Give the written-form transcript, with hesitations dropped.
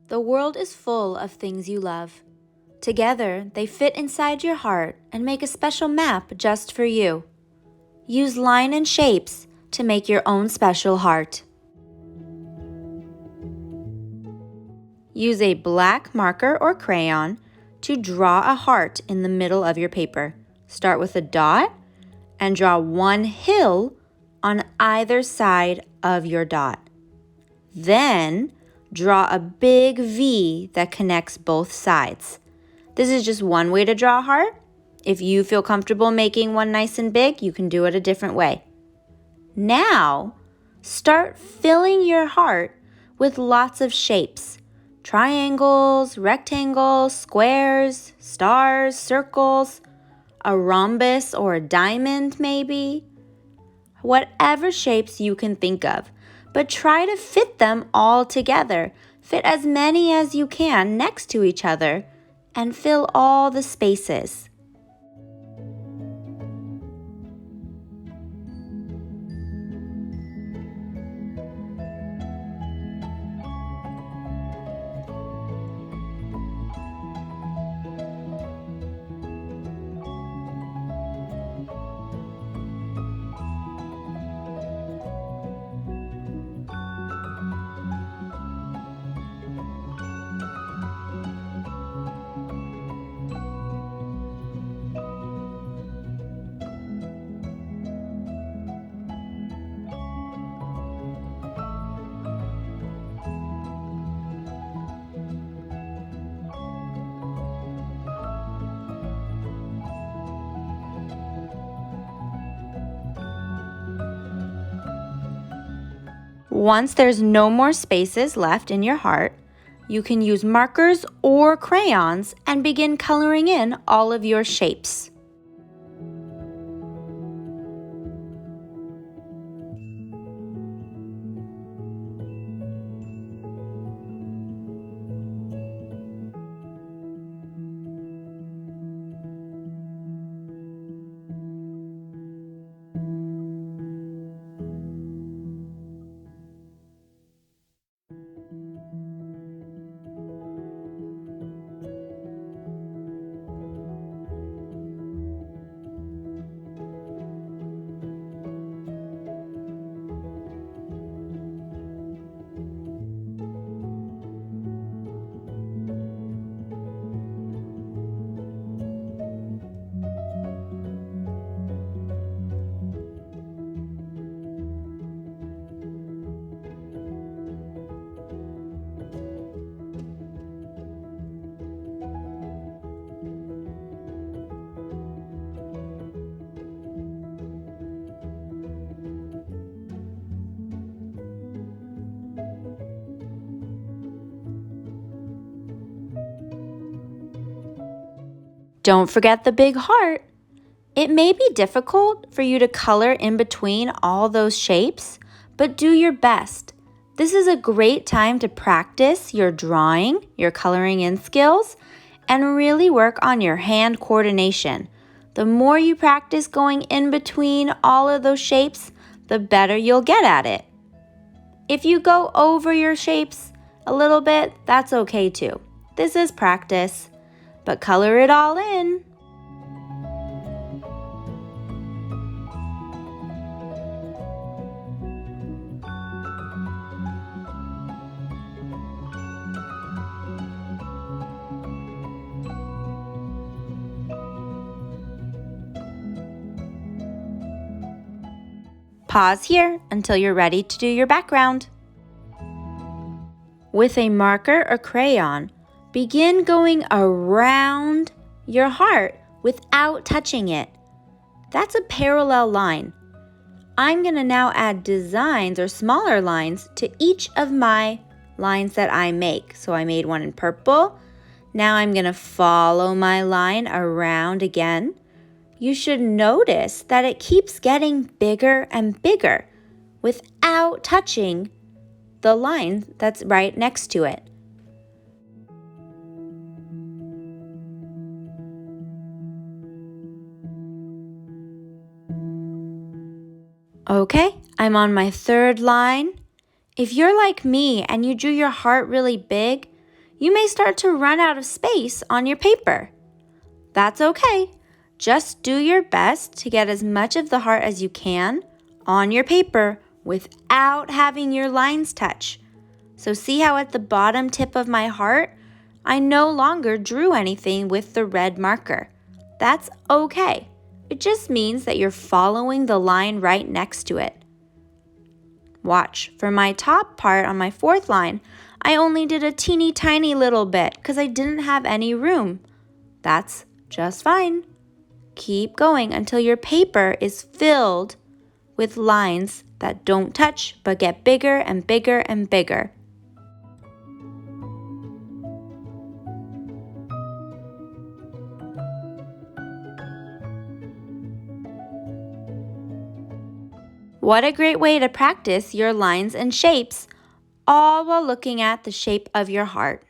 The world is full of things you love. Together, they fit inside your heart and make a special map just for you. Use line and shapes to make your own special heart. Use a black marker or crayon to draw a heart in the middle of your paper. Start with a dot and draw one hill on either side of your dot. Then, draw a big V that connects both sides. This is just one way to draw a heart. If you feel comfortable making one nice and big, you can do it a different way. Now, start filling your heart with lots of shapes. Triangles, rectangles, squares, stars, circles, a rhombus or a diamond maybe. Whatever shapes you can think of, but try to fit them all together. Fit as many as you can next to each other and fill all the spaces. Once there's no more spaces left in your heart, you can use markers or crayons and begin coloring in all of your shapes. Don't forget the big heart. It may be difficult for you to color in between all those shapes, but do your best. This is a great time to practice your drawing, your coloring in skills, and really work on your hand coordination. The more you practice going in between all of those shapes, the better you'll get at it. If you go over your shapes a little bit, that's okay too. This is practice, but color it all in. Pause here until you're ready to do your background. With a marker or crayon, begin going around your heart without touching it. That's a parallel line. I'm going to now add designs or smaller lines to each of my lines that I make. So I made one in purple. Now I'm going to follow my line around again. You should notice that it keeps getting bigger and bigger without touching the line that's right next to it. Okay, I'm on my third line. If you're like me and you drew your heart really big, you may start to run out of space on your paper. That's okay. Just do your best to get as much of the heart as you can on your paper without having your lines touch. So see how at the bottom tip of my heart, I no longer drew anything with the red marker. That's okay. It just means that you're following the line right next to it. Watch, for my top part on my fourth line, I only did a teeny tiny little bit because I didn't have any room. That's just fine. Keep going until your paper is filled with lines that don't touch but get bigger and bigger and bigger. What a great way to practice your lines and shapes, all while looking at the shape of your heart.